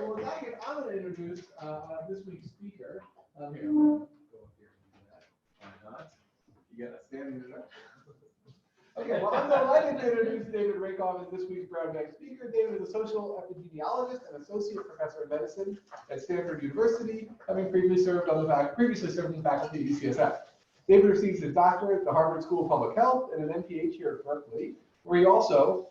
well, in that case, I'm going to introduce this week's speaker. Here, go up here and do that. Why not? You got a standing there. Okay, well, I'm delighted to introduce David Rehkopf as this week's Brown Bag speaker. David is a social epidemiologist and associate professor of medicine at Stanford University, having previously served on the faculty at UCSF. David received his doctorate at the Harvard School of Public Health and an MPH here at Berkeley, where he also,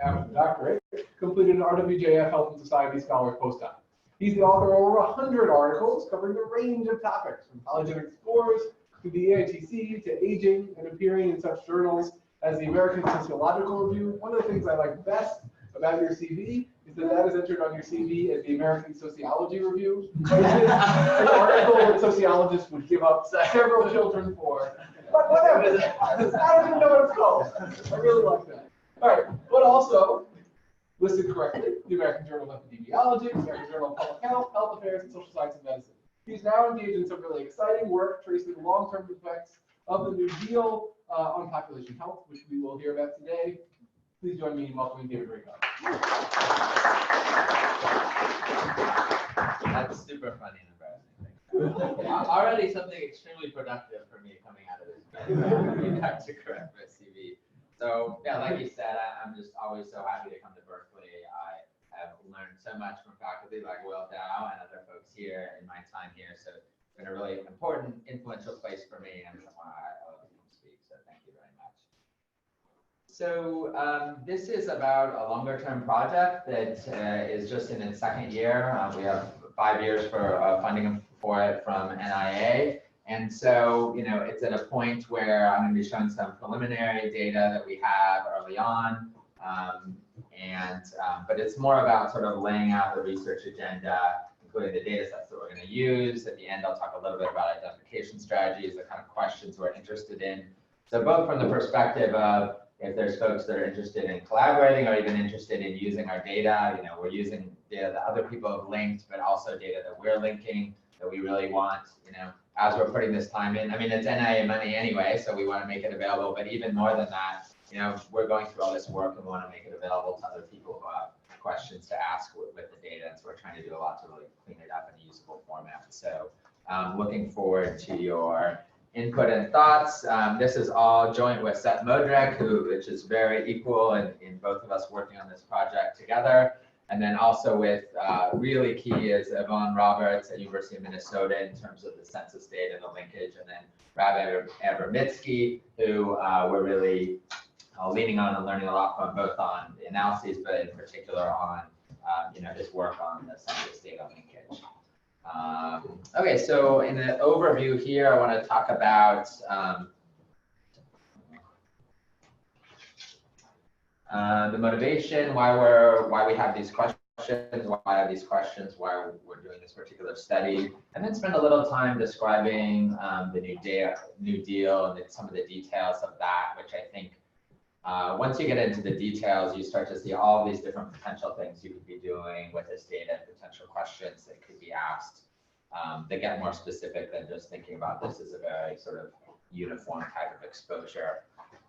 after the doctorate, completed an RWJF Health and Society Scholar postdoc. He's the author of over 100 articles covering a range of topics, from polygenic spores to the AITC to aging, and appearing in such journals as the American Sociological Review. One of the things I like best about your CV is that is entered on your CV as the American Sociology Review. But it is an article that sociologists would give up several children for. But whatever, I don't even know what it's called. I really like that. All right, but also listed correctly, the American Journal of Epidemiology, the American Journal of Public Health, Health Affairs, and Social Science and Medicine. He's now engaged in some really exciting work tracing the long-term effects of the New Deal on population health, which we will hear about today. Please join me in welcoming David Rehkopf. That's super funny and embarrassing. Already something extremely productive for me coming out of this. You have to correct my CV. So yeah, like you said, I'm just always so happy to come to Berkeley. I have learned so much from faculty like Will Dow and other folks here in my time here. So it's been a really important, influential place for me and somewhere I love to come speak. So thank you very much. So this is about a longer term project that is just in its second year. We have 5 years for funding for it from NIA. And so, you know, it's at a point where I'm going to be showing some preliminary data that we have early on. But it's more about sort of laying out the research agenda, including the data sets that we're going to use. At the end, I'll talk a little bit about identification strategies, the kind of questions we're interested in. So both from the perspective of if there's folks that are interested in collaborating or even interested in using our data, you know, we're using data that other people have linked, but also data that we're linking that we really want, you know, as we're putting this time in. I mean, it's NIA money anyway, so we want to make it available. But even more than that, you know, we're going through all this work and we want to make it available to other people who have questions to ask with the data. And so we're trying to do a lot to really clean it up in a usable format. So looking forward to your input and thoughts. This is all joint with Seth Modrick, which is very equal in both of us working on this project together. And then also with really key is Yvonne Roberts at University of Minnesota in terms of the census data, the linkage, and then Rabbi Abramitski, who we're really leaning on and learning a lot from, both on the analyses, but in particular on you know, his work on the census data linkage. Okay, so in the overview here, I want to talk about the motivation, why we have these questions, why we're doing this particular study, and then spend a little time describing the New Deal and some of the details of that, which I think once you get into the details, you start to see all these different potential things you could be doing with this data, potential questions that could be asked that get more specific than just thinking about this as a very sort of uniform type of exposure.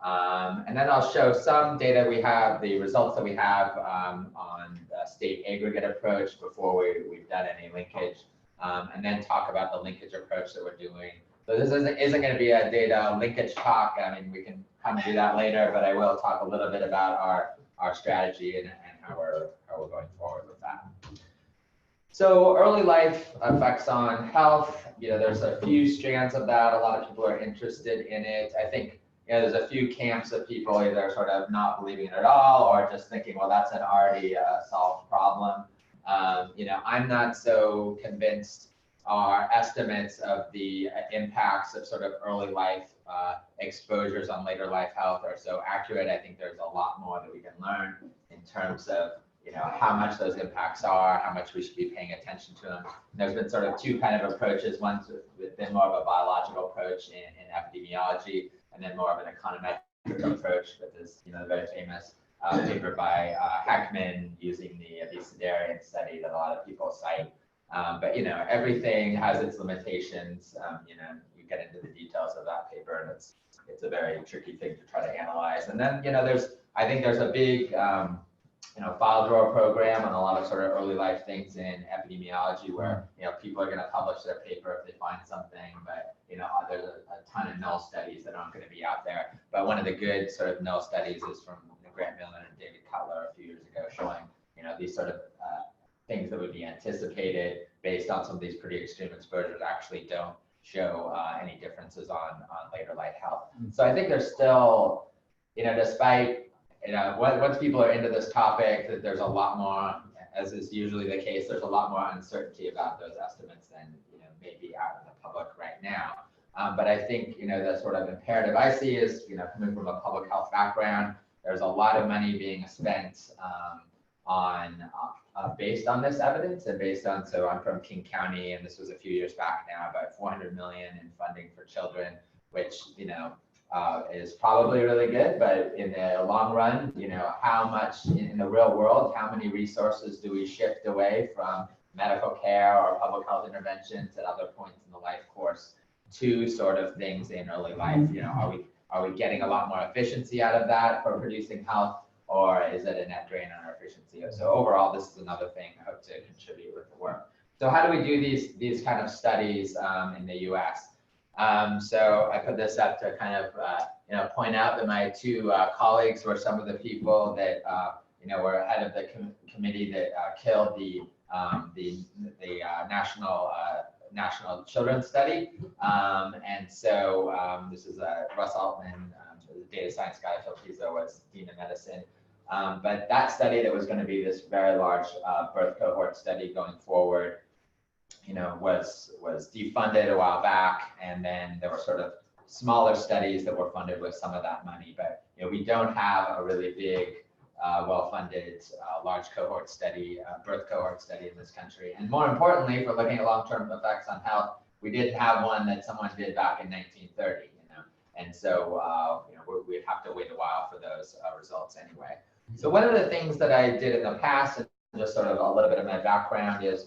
And then I'll show some data we have, the results that we have on the state aggregate approach before we've done any linkage, and then talk about the linkage approach that we're doing. So this isn't going to be a data linkage talk. I mean, we can come do that later, but I will talk a little bit about our strategy and how we're going forward with that. So early life effects on health, you know, there's a few strands of that. A lot of people are interested in it. I think, you know, there's a few camps of people either sort of not believing it at all or just thinking, well, that's an already solved problem. You know, I'm not so convinced our estimates of the impacts of sort of early life exposures on later life health are so accurate. I think there's a lot more that we can learn in terms of, you know, how much those impacts are, how much we should be paying attention to them. There's been sort of two kind of approaches. One's been more of a biological approach in epidemiology, and then more of an econometric approach with this, you know, very famous paper by Heckman using the obesitarian study that a lot of people cite. But, you know, everything has its limitations. You know, you get into the details of that paper, and it's a very tricky thing to try to analyze. And then, you know, I think there's a big file drawer program on a lot of sort of early life things in epidemiology where, people are going to publish their paper if they find something, but, there's a ton of null studies that aren't going to be out there. But one of the good sort of null studies is from Grant Miller and David Cutler a few years ago showing, these sort of things that would be anticipated based on some of these pretty extreme exposures actually don't show any differences on later life health. So I think there's still, despite, once people are into this topic, that there's a lot more, as is usually the case, there's a lot more uncertainty about those estimates than, maybe out in the public right now. But I think, the sort of imperative I see is, coming from a public health background, there's a lot of money being spent based on this evidence and based on, so I'm from King County, and this was a few years back now, about $400 million in funding for children, which, is probably really good, but in the long run, how much in the real world, how many resources do we shift away from medical care or public health interventions at other points in the life course to sort of things in early life? Are we getting a lot more efficiency out of that for producing health, or is it a net drain on our efficiency? So overall, this is another thing I hope to contribute with the work. So how do we do these kind of studies in the US? So I put this up to kind of point out that my two colleagues were some of the people that were head of the committee that killed the national children's study, and so this is Russ Altman, the data science guy. Phil Pizzo was dean of medicine. But that study that was going to be this very large birth cohort study going forward, was defunded a while back, and then there were sort of smaller studies that were funded with some of that money. But we don't have a really big, well-funded, large cohort study, birth cohort study in this country. And more importantly, if we're looking at long-term effects on health, we did have one that someone did back in 1930. And so we'd have to wait a while for those results anyway. So one of the things that I did in the past, and just sort of a little bit of my background is,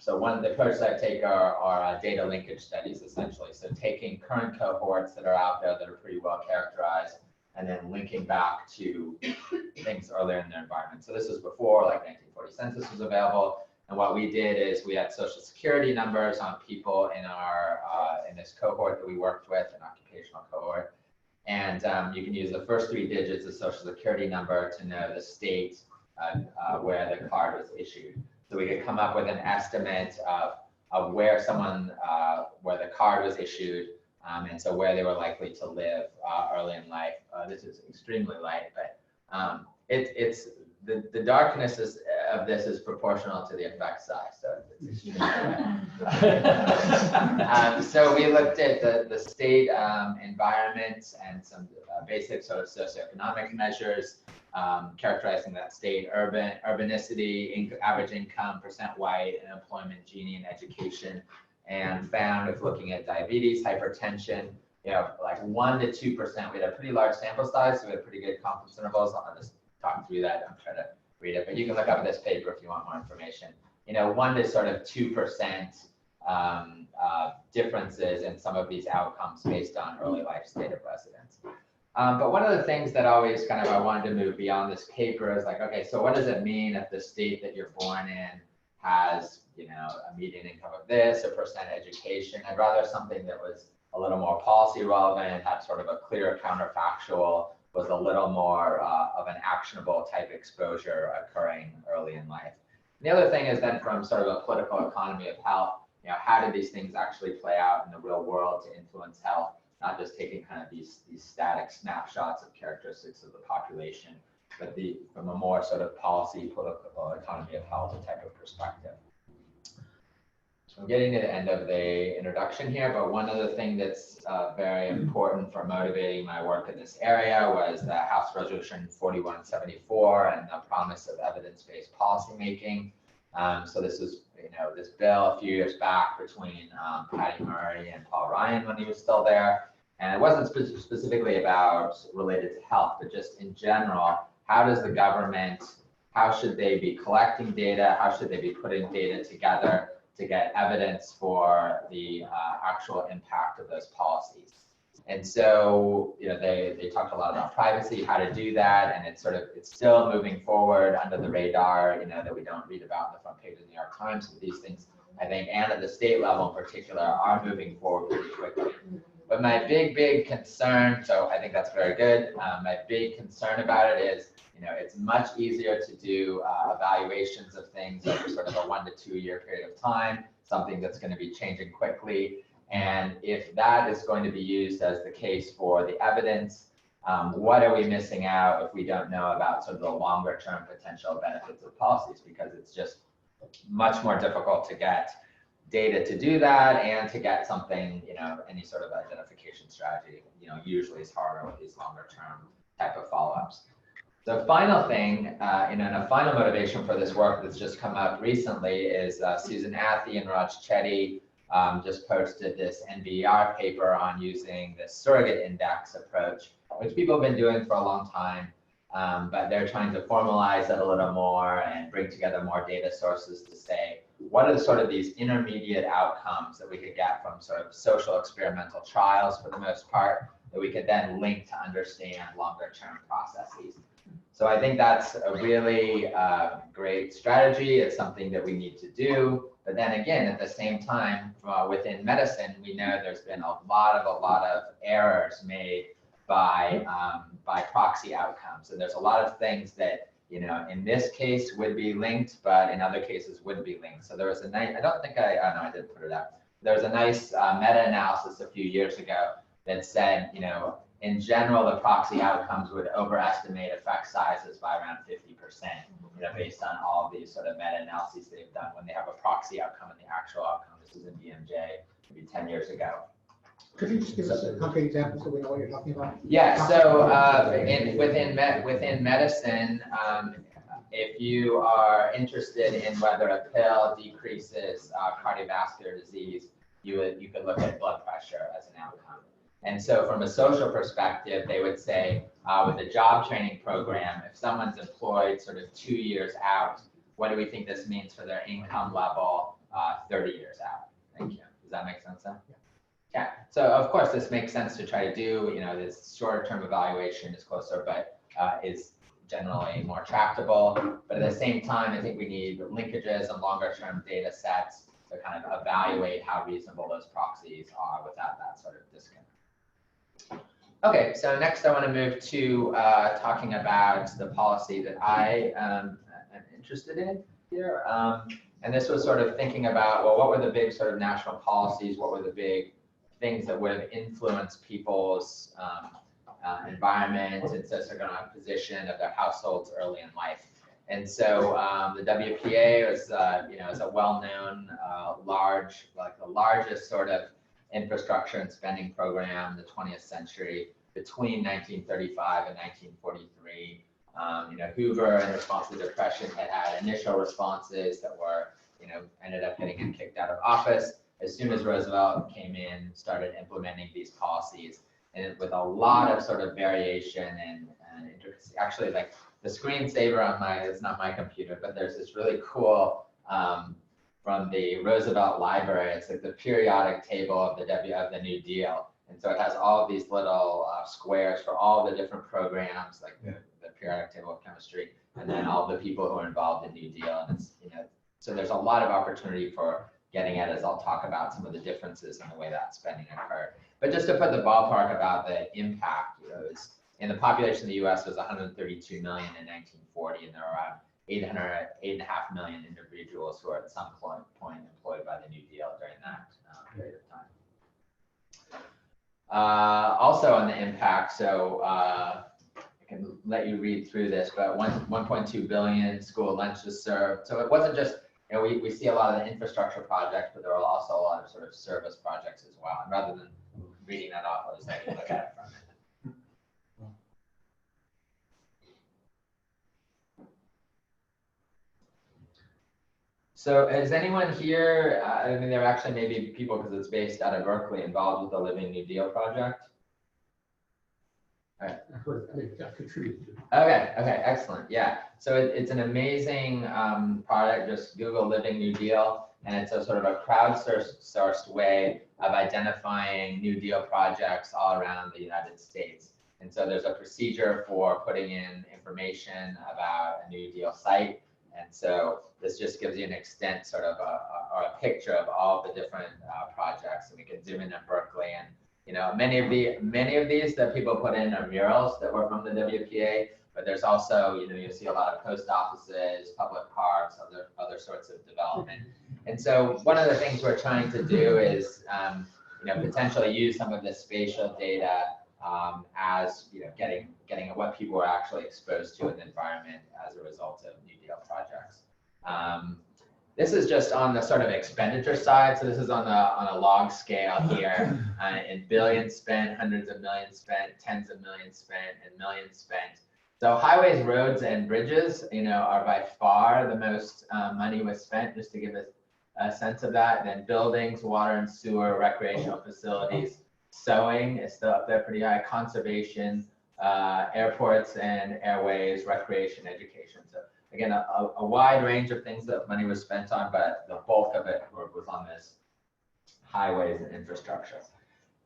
so one of the approaches I take are data linkage studies, essentially. So taking current cohorts that are out there that are pretty well characterized, and then linking back to things earlier in their environment. So this was before, like, 1940 census was available. And what we did is we had social security numbers on people in our in this cohort that we worked with, an occupational cohort. And you can use the first 3 digits of social security number to know the state where the card was issued. So we could come up with an estimate of where someone, where the card was issued, and so where they were likely to live early in life. This is extremely light, but it's the darkness of this is proportional to the effect size, so it's extremely light. So we looked at the state environment and some basic sort of socioeconomic measures, characterizing that state, urbanicity, average income, percent white, and employment, Gini, and education, and found, if looking at diabetes, hypertension, like 1 to 2%. We had a pretty large sample size, so we had pretty good confidence intervals. I'll just talk through that. I'm trying to read it, but you can look up this paper if you want more information. 1 to sort of 2% differences in some of these outcomes based on early life state of residence. But one of the things that always kind of I wanted to move beyond this paper is like, okay, so what does it mean if the state that you're born in has, a median income of this, a percent education? I'd rather something that was a little more policy relevant, had sort of a clear counterfactual, was a little more of an actionable type exposure occurring early in life. And the other thing is then from sort of a political economy of health, how do these things actually play out in the real world to influence health, not just taking kind of these static snapshots of characteristics of the population, but from a more sort of policy, political economy of health type of perspective. So I'm getting to the end of the introduction here, but one other thing that's very important for motivating my work in this area was the House Resolution 4174 and the promise of evidence-based policymaking. So this is, this bill a few years back between Patty Murray and Paul Ryan when he was still there. And it wasn't specifically related to health, but just in general, how does the government, how should they be collecting data? How should they be putting data together to get evidence for the actual impact of those policies? And so, they talked a lot about privacy, how to do that, and it's still moving forward under the radar, that we don't read about in the front page of the New York Times. But these things, I think, and at the state level in particular, are moving forward pretty quickly. But my big concern, so I think that's very good. My big concern about it is, it's much easier to do evaluations of things over sort of a 1 to 2 year period of time, something that's going to be changing quickly. And if that is going to be used as the case for the evidence, what are we missing out if we don't know about sort of the longer term potential benefits of policies? Because it's just much more difficult to get data to do that, and to get something, any sort of identification strategy, usually is harder with these longer term type of follow-ups. The final thing, and a final motivation for this work that's just come out recently is Susan Athey and Raj Chetty just posted this NBER paper on using the surrogate index approach, which people have been doing for a long time, but they're trying to formalize it a little more and bring together more data sources to say, what are the sort of these intermediate outcomes that we could get from sort of social experimental trials for the most part, that we could then link to understand longer term processes. So I think that's a really great strategy. It's something that we need to do. But then again, at the same time, within medicine, we know there's been a lot of errors made by proxy outcomes. And there's a lot of things that, in this case would be linked, but in other cases wouldn't be linked. So there was a nice, I didn't put it up. There was a nice meta-analysis a few years ago that said, in general, the proxy outcomes would overestimate effect sizes by around 50%, based on all of these sort of meta-analyses they've done when they have a proxy outcome and the actual outcome. This is in DMJ, maybe 10 years ago. Could you just give us a concrete example so we know what you're talking about? Yeah, so within medicine, if you are interested in whether a pill decreases cardiovascular disease, you could look at blood pressure as an outcome. And so from a social perspective, they would say with a job training program, if someone's employed sort of 2 years out, what do we think this means for their income level 30 years out? Thank you. Does that make sense then? Yeah. So of course, this makes sense to try to do, this shorter term evaluation is closer, but is generally more tractable. But at the same time, I think we need linkages and longer term data sets to kind of evaluate how reasonable those proxies are without that sort of disconnect. Okay, so next I want to move to talking about the policy that I am interested in here. And this was sort of thinking about, well, what were the big sort of national policies? What were the big things that would have influenced people's environment and socioeconomic position of their households early in life? And so the WPA is, is a well-known, the largest sort of infrastructure and spending program in the 20th century between 1935 and 1943. Hoover, in response to the Depression, had initial responses that were, ended up getting him kicked out of office. As soon as Roosevelt came in, started implementing these policies, and with a lot of sort of variation and intricacy. Actually, like the screensaver on it's not my computer, but there's this really cool from the Roosevelt Library. It's like the periodic table of the New Deal. And so it has all of these little squares for all the different programs, like the periodic table of chemistry, and then all the people who are involved in New Deal. And it's, so there's a lot of opportunity for getting at, as I'll talk about some of the differences in the way that spending occurred. But just to put the ballpark about the impact, in the population of the US was 132 million in 1940, and there were around 8.5 million individuals who are at some point employed by the New Deal during that period of time. Also on the impact, so I can let you read through this, but 1.2 billion school lunches served. So it wasn't just, we see a lot of the infrastructure projects, but there are also a lot of sort of service projects as well. And rather than reading that off, I'll just let you look at it for a minute. So is anyone here, I mean, there are actually maybe people, because it's based out of Berkeley, involved with the Living New Deal project? I've heard, I've contributed to it. Okay, excellent. Yeah, so it's an amazing product. Just Google Living New Deal, and it's a sort of a crowdsourced way of identifying New Deal projects all around the United States. And so there's a procedure for putting in information about a New Deal site. And so this just gives you an extent, sort of or a picture of all the different projects. And we can zoom in on Berkeley, and you know, many of these that people put in are murals that were from the WPA. But there's also, you know, you see a lot of post offices, public parks, other sorts of development. And so one of the things we're trying to do is, you know, potentially use some of this spatial data as, you know, getting at what people are actually exposed to in the environment as a result of New Deal projects. This is just on the sort of expenditure side. So this is on a log scale here, in billions spent, hundreds of millions spent, tens of millions spent, and millions spent. So highways, roads, and bridges, you know, are by far the most money was spent, just to give a sense of that. Then buildings, water and sewer, recreational facilities, sewing is still up there pretty high, conservation, airports and airways, recreation, education. So again, a wide range of things that money was spent on, but the bulk of it was on this highways and infrastructure.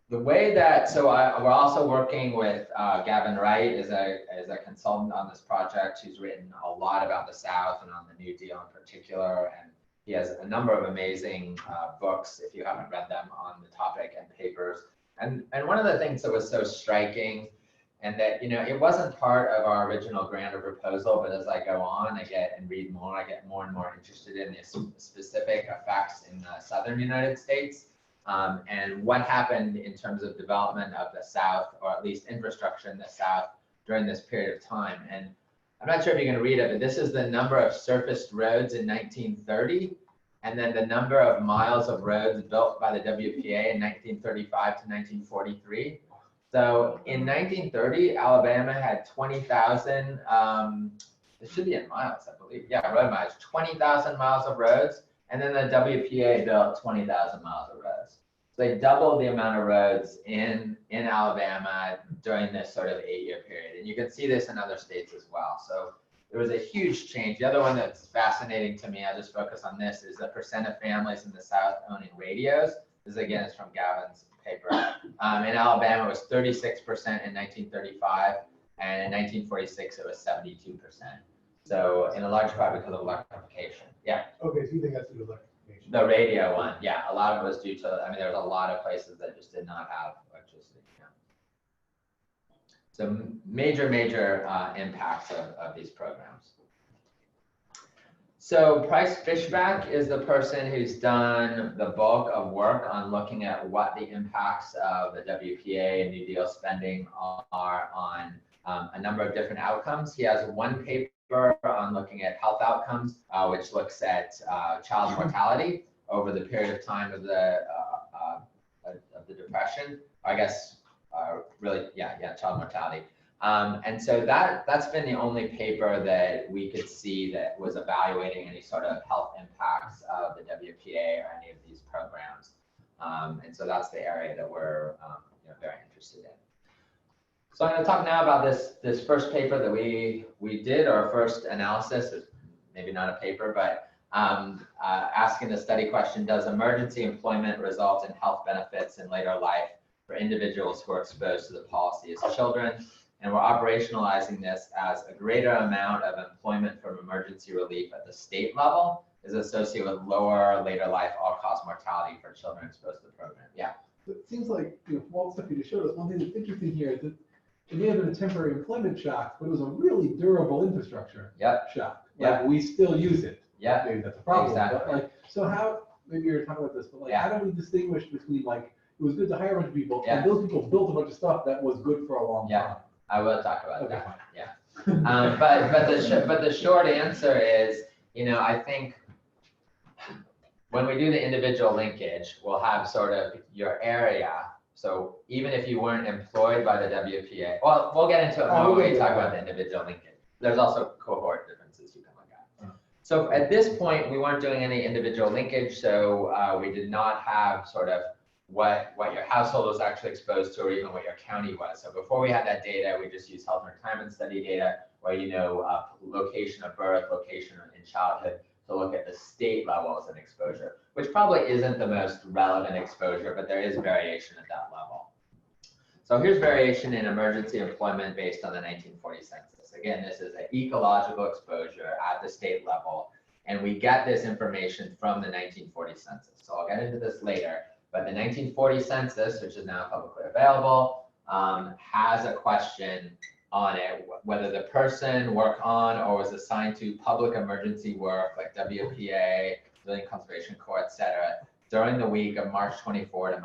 The way that, so we're also working with Gavin Wright as a consultant on this project, who's written a lot about the South and on the New Deal in particular, and he has a number of amazing books, if you haven't read them, on the topic, and papers. And one of the things that was so striking, and that, you know, it wasn't part of our original grant or proposal, but as I go on, I get and read more, I get more and more interested in the specific effects in the southern United States. And what happened in terms of development of the South, or at least infrastructure in the South during this period of time. And I'm not sure if you can read it, but this is the number of surfaced roads in 1930, and then the number of miles of roads built by the WPA in 1935 to 1943. So in 1930, Alabama had 20,000, it should be in miles, I believe. Yeah, road miles, 20,000 miles of roads. And then the WPA built 20,000 miles of roads. So they doubled the amount of roads in Alabama during this sort of 8-year period. And you can see this in other states as well. So there was a huge change. The other one that's fascinating to me, I'll just focus on this, is the percent of families in the South owning radios. This again is from Gavin's paper. In Alabama, it was 36% in 1935, and in 1946, it was 72%. So in a large part because of electrification. Yeah. Okay, so you think that's due to electrification? The radio one, yeah. A lot of it was due to, I mean, there was a lot of places that just did not have electricity. Yeah. So major impacts of these programs. So Price Fishback is the person who's done the bulk of work on looking at what the impacts of the WPA and New Deal spending are on a number of different outcomes. He has one paper on looking at health outcomes, which looks at child mortality over the period of time of the Depression. I guess really, yeah, child mortality. And so that's been the only paper that we could see that was evaluating any sort of health impacts of the WPA or any of these programs. And so that's the area that we're very interested in. So I'm going to talk now about this first paper that we did, our first analysis, maybe not a paper, but asking the study question, does emergency employment result in health benefits in later life for individuals who are exposed to the policy as children? And we're operationalizing this as a greater amount of employment from emergency relief at the state level is associated with lower later life all-cause mortality for children exposed to the program. Yeah. It seems like, from all the stuff you just showed us, one thing that's interesting here is that it may have been a temporary employment shock, but it was a really durable infrastructure shock. Like, we still use it. Yeah. Maybe that's a problem. Exactly. But like, so how, maybe you're talking about this, but like, how do we distinguish between like, it was good to hire a bunch of people, and those people built a bunch of stuff that was good for a long time? I will talk about that. Fine. Yeah. But the short answer is, I think when we do the individual linkage, we'll have sort of your area. So even if you weren't employed by the WPA, well, we'll get into it more when we talk about the individual linkage. There's also cohort differences you can look at. So at this point, we weren't doing any individual linkage, so we did not have sort of what your household was actually exposed to, or even what your county was. So before we had that data, we just used health and retirement study data, where location of birth, location in childhood, to look at the state levels of exposure, which probably isn't the most relevant exposure, but there is variation at that level. So here's variation in emergency employment based on the 1940 census. Again, this is an ecological exposure at the state level, and we get this information from the 1940 census. So I'll get into this later, but the 1940 census, which is now publicly available, has a question on it, whether the person worked on or was assigned to public emergency work like WPA, Civilian Conservation Corps, etc., during the week of March 24 to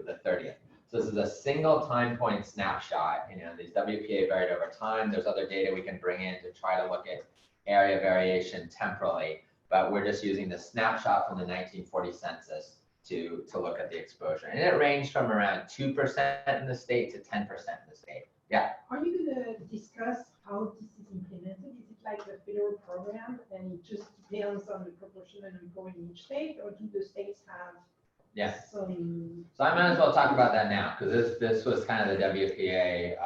the 30th. So this is a single time point snapshot. These WPA varied over time. There's other data we can bring in to try to look at area variation temporally, but we're just using the snapshot from the 1940 census to look at the exposure. And it ranged from around 2% in the state to 10% in the state. Yeah. Are you going to discuss how this is implemented? Is it like the federal program and it just depends on the proportion of employee in each state, or do the states have some? So I might as well talk about that now, because this was kind of the WPA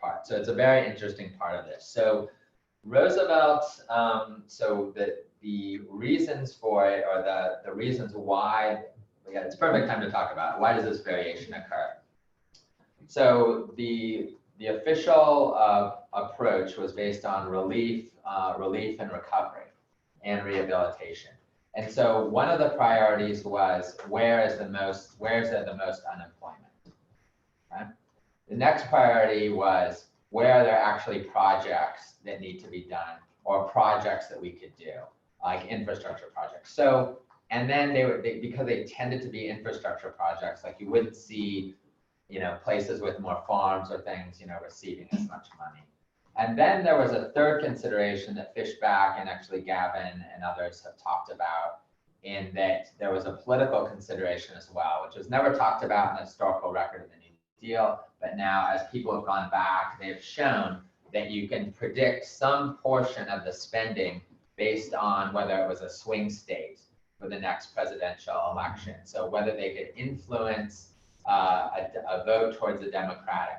part. So it's a very interesting part of this. So Roosevelt, so the reasons for it, or the reasons why, it's a perfect time to talk about it. Why does this variation occur? So the official approach was based on relief and recovery and rehabilitation. And so one of the priorities was where is the most unemployment? Okay? The next priority was where are there actually projects that need to be done, or projects that we could do, like infrastructure projects. So, and then because they tended to be infrastructure projects, like you wouldn't see, places with more farms or things, receiving as much money. And then there was a third consideration that Fishback and actually Gavin and others have talked about, in that there was a political consideration as well, which was never talked about in the historical record of the New Deal. But now, as people have gone back, they've shown that you can predict some portion of the spending based on whether it was a swing state for the next presidential election. So whether they could influence a vote towards the Democratic.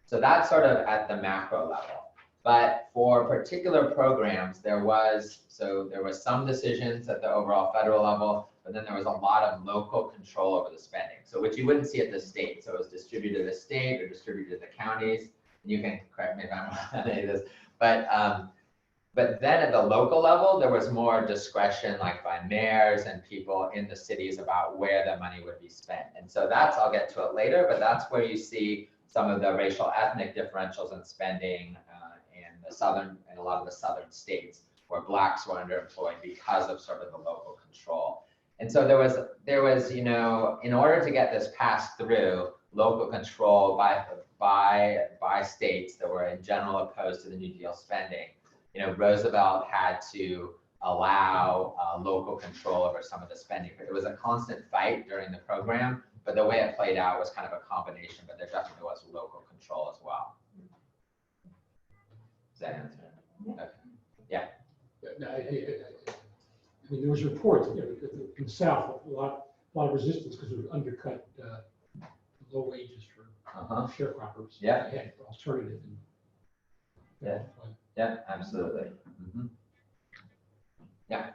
So that's sort of at the macro level. But for particular programs, there was some decisions at the overall federal level, but then there was a lot of local control over the spending. So which you wouldn't see at the state. So it was distributed to the state or distributed to the counties. You can correct me if I'm wrong on any of this, but then at the local level, there was more discretion, like by mayors and people in the cities, about where the money would be spent. And so I'll get to it later, but that's where you see some of the racial ethnic differentials in spending in a lot of the southern states, where blacks were underemployed because of sort of the local control. And so there was, in order to get this passed through, local control by states that were in general opposed to the New Deal spending, Roosevelt had to allow local control over some of the spending. But it was a constant fight during the program, but the way it played out was kind of a combination, but there definitely was local control as well. Does that answer it? Okay. Yeah. I mean, there was reports, in the South, a lot of resistance because it would undercut low wages for sharecroppers. Yeah. They had alternative. Yeah, absolutely. Mm-hmm. Yeah.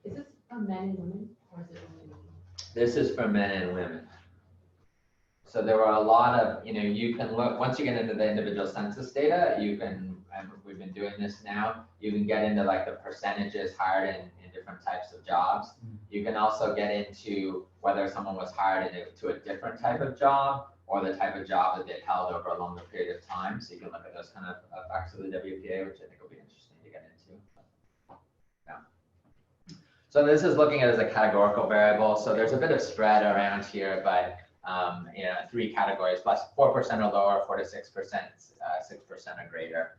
Is this for men and women, or is it only women? This is for men and women. So there were a lot of, you can look, once you get into the individual census data, you can, and we've been doing this now, you can get into like the percentages hired in different types of jobs. You can also get into whether someone was hired into a different type of job, or the type of job that they'd held over a longer period of time. So you can look at those kind of effects of the WPA, which I think will be interesting to get into. Yeah. So this is looking at it as a categorical variable. So there's a bit of spread around here, but 3 categories, plus 4% or lower, 4 to 6%, 6% or greater.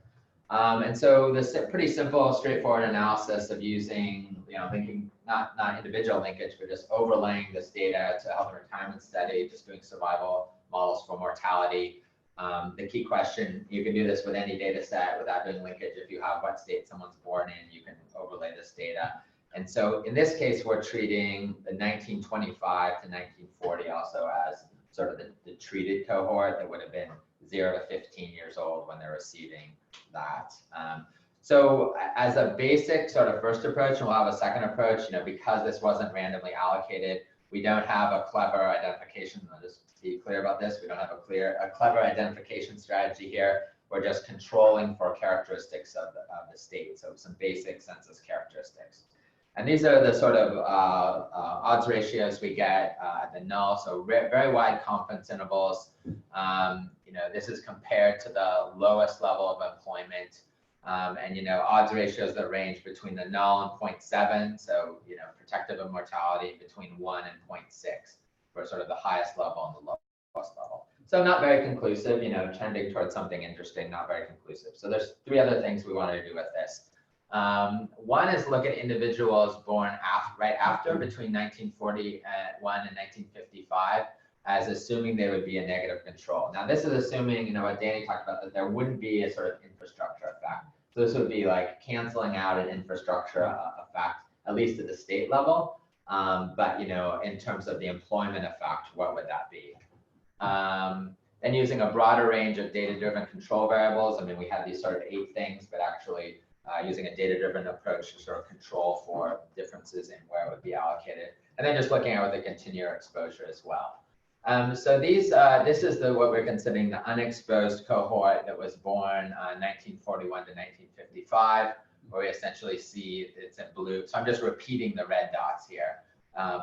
And so this pretty simple, straightforward analysis of using, linking, not individual linkage, but just overlaying this data to health and retirement study, just doing survival models for mortality. The key question, you can do this with any data set without doing linkage. If you have what state someone's born in, you can overlay this data. And so in this case, we're treating the 1925 to 1940 also as sort of the treated cohort that would have been 0 to 15 years old when they're receiving that. So as a basic sort of first approach, and we'll have a second approach, because this wasn't randomly allocated, we don't have a clever identification. I'll just be clear about this. We don't have a clever identification strategy here. We're just controlling for characteristics of the state. So some basic census characteristics. And these are the sort of odds ratios we get at the null. So very wide confidence intervals. This is compared to the lowest level of employment. And odds ratios that range between the null and 0.7. So protective of mortality between 1 and 0.6 for sort of the highest level and the lowest level. So not very conclusive, trending towards something interesting, not very conclusive. So there's 3 other things we wanted to do with this. One is look at individuals born right after, between 1941 and 1955, as assuming they would be a negative control. Now this is assuming, what Danny talked about, that there wouldn't be a sort of infrastructure effect. So this would be like canceling out an infrastructure effect, at least at the state level. But in terms of the employment effect, what would that be? Then using a broader range of data-driven control variables. I mean, we had these sort of 8 things, but actually using a data-driven approach to sort of control for differences in where it would be allocated. And then just looking at the continuous exposure as well. So this is what we're considering the unexposed cohort that was born 1941 to 1955, where we essentially see it's in blue. So I'm just repeating the red dots here,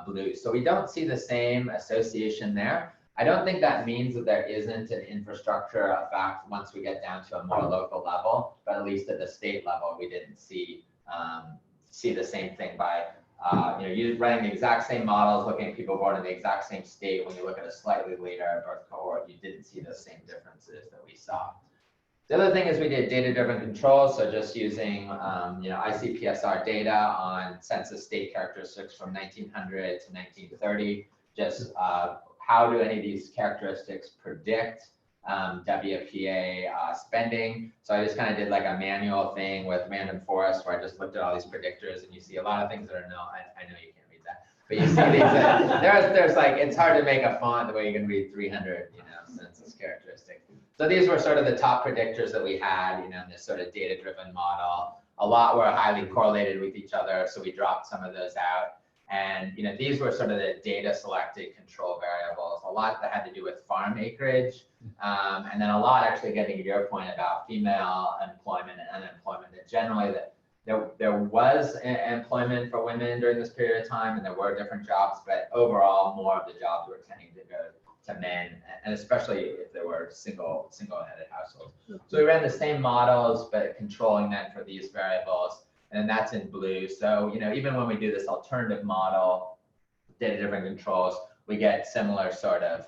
blue. So we don't see the same association there. I don't think that means that there isn't an infrastructure effect once we get down to a more local level, but at least at the state level, we didn't see the same thing by you running the exact same models, looking at people born in the exact same state. When you look at a slightly later birth cohort, you didn't see the same differences that we saw. The other thing is we did data-driven control, so just using ICPSR data on census state characteristics from 1900 to 1930. Just how do any of these characteristics predict WPA spending? So I just kind of did like a manual thing with random forest where I just looked at all these predictors, and you see a lot of things that are no. I know you can't read that, but you see these. There's like, it's hard to make a font the way you can read 300 census characteristics. So these were sort of the top predictors that we had in this sort of data-driven model. A lot were highly correlated with each other, so we dropped some of those out. And these were sort of the data selected control variables, a lot that had to do with farm acreage, and then a lot actually getting to your point about female employment and unemployment. That generally there was employment for women during this period of time, and there were different jobs, but overall more of the jobs were tending to go to men, and especially if there were single-headed households. So we ran the same models, but controlling them for these variables. And that's in blue. So, even when we do this alternative model, data-driven controls, we get similar sort of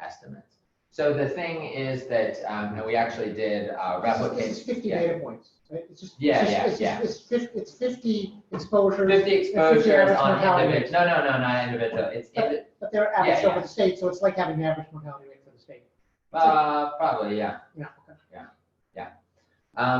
estimates. So the thing is that we actually did replicate. It's 50 data points. Right? It's just, It's 50 exposures. 50 exposures on individual. No, not individual. But they're averaged over the state, so it's like having the average mortality rate for the state. Probably, yeah. Yeah. Okay.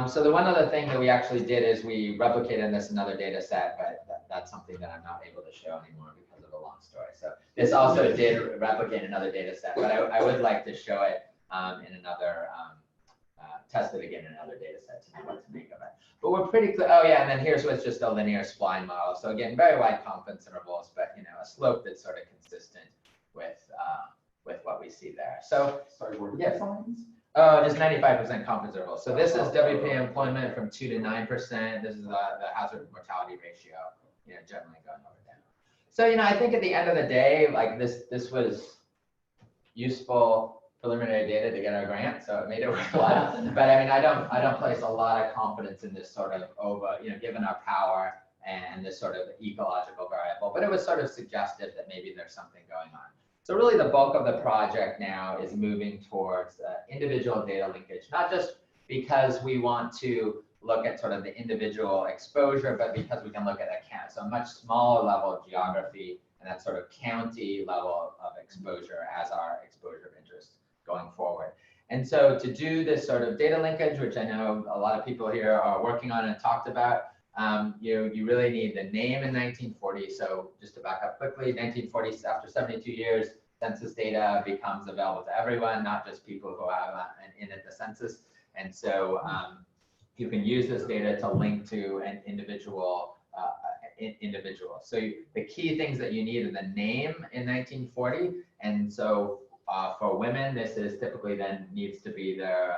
So the one other thing that we actually did is we replicated this in another data set, but that's something that I'm not able to show anymore because of a long story. So this also did replicate another data set, but I would like to show it in another, test it again in another data set to know what to make of it. But we're pretty clear. Oh yeah, and then here's what's just a linear spline model. So again, very wide confidence intervals, but a slope that's sort of consistent with what we see there. So Sorry, were yes. signs? Oh, just 95% confidence interval. So this is WPA employment from 2 to 9%. This is the hazard mortality ratio, generally going over down. So, I think at the end of the day, like this was useful preliminary data to get our grant, so it made it worthwhile. But I mean, I don't place a lot of confidence in this sort of given our power and this sort of ecological variable. But it was sort of suggestive that maybe there's something going on. So really the bulk of the project now is moving towards individual data linkage, not just because we want to look at sort of the individual exposure, but because we can look at a count, so a much smaller level of geography and that sort of county level of exposure as our exposure of interest going forward. And so to do this sort of data linkage, which I know a lot of people here are working on and talked about, you really need the name in 1940. So just to back up quickly, 1940, after 72 years, census data becomes available to everyone, not just people who have an in at the census. And so you can use this data to link to an individual. So the key things that you need are the name in 1940. And so for women, this is typically then needs to be their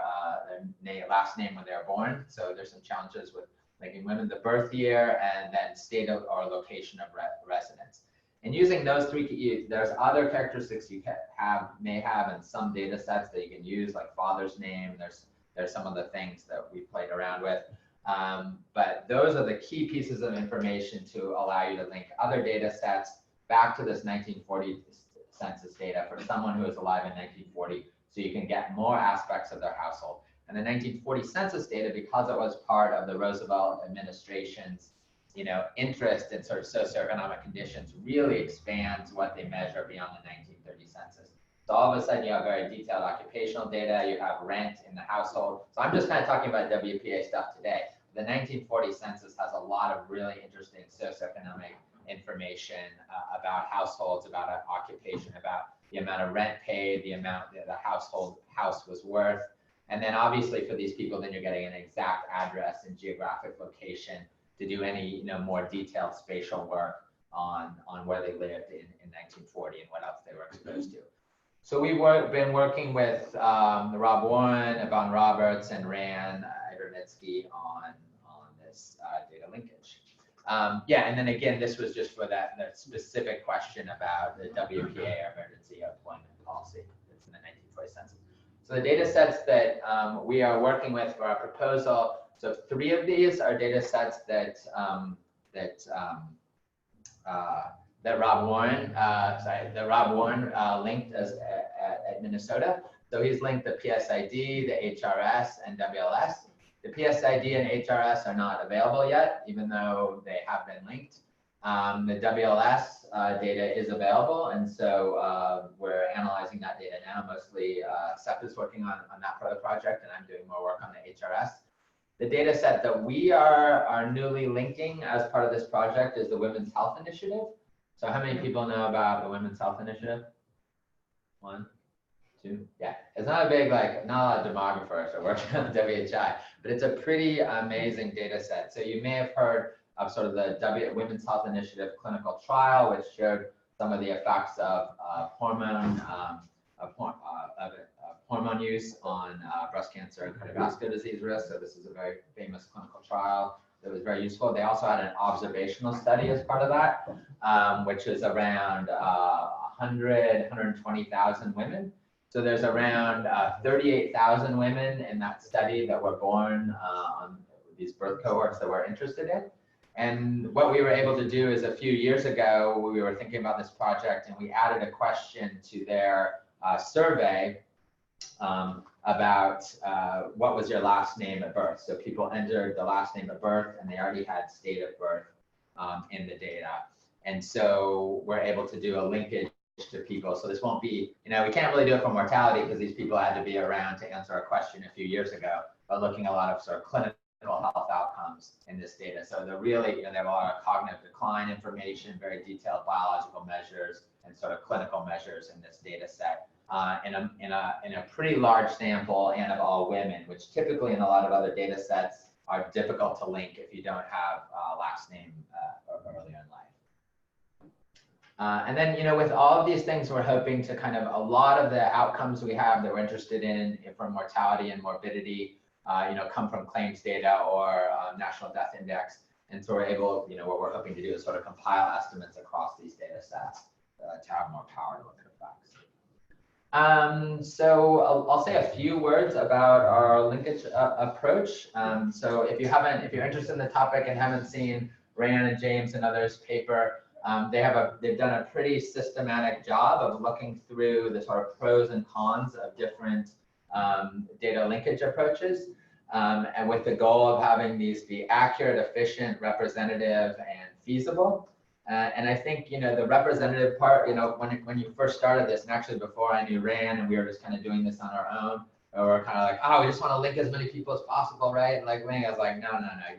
last name when they're born. So there's some challenges with making women, the birth year, and then state of or location of residence. And using those three key, there's other characteristics you may have in some data sets that you can use, like father's name. There's some of the things that we played around with. But those are the key pieces of information to allow you to link other data sets back to this 1940 census data for someone who is alive in 1940, so you can get more aspects of their household. And the 1940 census data, because it was part of the Roosevelt administration's interest in sort of socioeconomic conditions, really expands what they measure beyond the 1930 census. So all of a sudden you have very detailed occupational data, you have rent in the household. So I'm just kind of talking about WPA stuff today. The 1940 census has a lot of really interesting socioeconomic information about households, about occupation, about the amount of rent paid, the amount that the house was worth. And then obviously for these people, then you're getting an exact address and geographic location to do any more detailed spatial work on where they lived in 1940 and what else they were exposed to. So we've been working with Rob Warren, Yvonne Roberts, and Ran Idernitsky on this data linkage. And then again, this was just for that specific question about the WPA, Emergency Employment Policy. It's in the 1940 census. So the data sets that we are working with for our proposal, so 3 of these are data sets that Rob Warren linked at Minnesota. So he's linked the PSID, the HRS, and WLS. The PSID and HRS are not available yet, even though they have been linked. The WLS data is available, and so we're analyzing that data now. Mostly Seth is working on that part of the project, and I'm doing more work on the HRS. The data set that we are newly linking as part of this project is the Women's Health Initiative. So how many people know about the Women's Health Initiative? 1, 2, yeah. It's not a big, not a lot of demographers are working on the WHI, but it's a pretty amazing data set. So you may have heard of sort of the Women's Health Initiative clinical trial, which showed some of the effects of hormone use on breast cancer and cardiovascular disease risk. So this is a very famous clinical trial that was very useful. They also had an observational study as part of that, which is around 120,000 women. So there's around 38,000 women in that study that were born on these birth cohorts that we're interested in. And what we were able to do is a few years ago, we were thinking about this project and we added a question to their survey about what was your last name at birth. So people entered the last name at birth and they already had state of birth in the data. And so we're able to do a linkage to people. So this won't be, we can't really do it for mortality because these people had to be around to answer a question a few years ago, but looking at a lot of sort of clinical health outcomes in this data. So they're really, they have a lot of cognitive decline information, very detailed biological measures and sort of clinical measures in this data set. In a pretty large sample and of all women, which typically in a lot of other data sets are difficult to link if you don't have last name earlier in life. And then, with all of these things, we're hoping to kind of a lot of the outcomes we have that we're interested in for mortality and morbidity, come from claims data or National Death Index. And so we're able, what we're hoping to do is sort of compile estimates across these data sets to have more power to look at effects. So I'll say a few words about our linkage approach. So if you're interested in the topic and haven't seen Ran and James and others' paper, they've done a pretty systematic job of looking through the sort of pros and cons of different data linkage approaches, and with the goal of having these be accurate, efficient, representative, and feasible. And I think, the representative part, when you first started this, and actually before I knew Ran and we were just kind of doing this on our own, or we're kind of like, oh, we just want to link as many people as possible, right? And like Ling, I was like, no.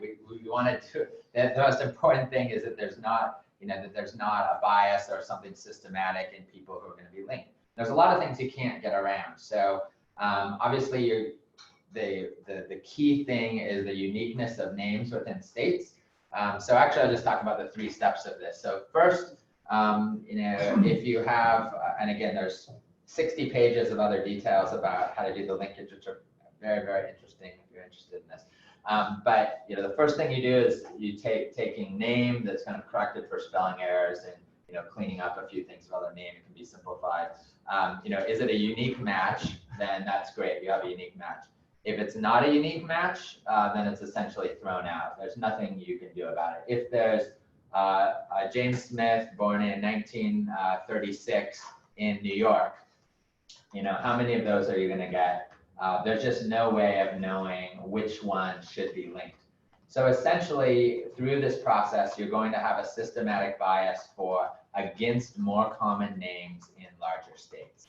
We wanted to. The most important thing is that there's not, that there's not a bias or something systematic in people who are going to be linked. There's a lot of things you can't get around. So obviously, the key thing is the uniqueness of names within states. So actually, I'll just talk about the 3 steps of this. So first, if you have, and again, there's 60 pages of other details about how to do the linkage, which are very, very interesting if you're interested in this. But the first thing you do is you taking name that's kind of corrected for spelling errors and cleaning up a few things about the name. It can be simplified. Is it a unique match? Then that's great. You have a unique match. If it's not a unique match, then it's essentially thrown out. There's nothing you can do about it. If there's James Smith, born in 1936 in New York, how many of those are you going to get? There's just no way of knowing which one should be linked. So essentially, through this process, you're going to have a systematic bias against more common names in larger states.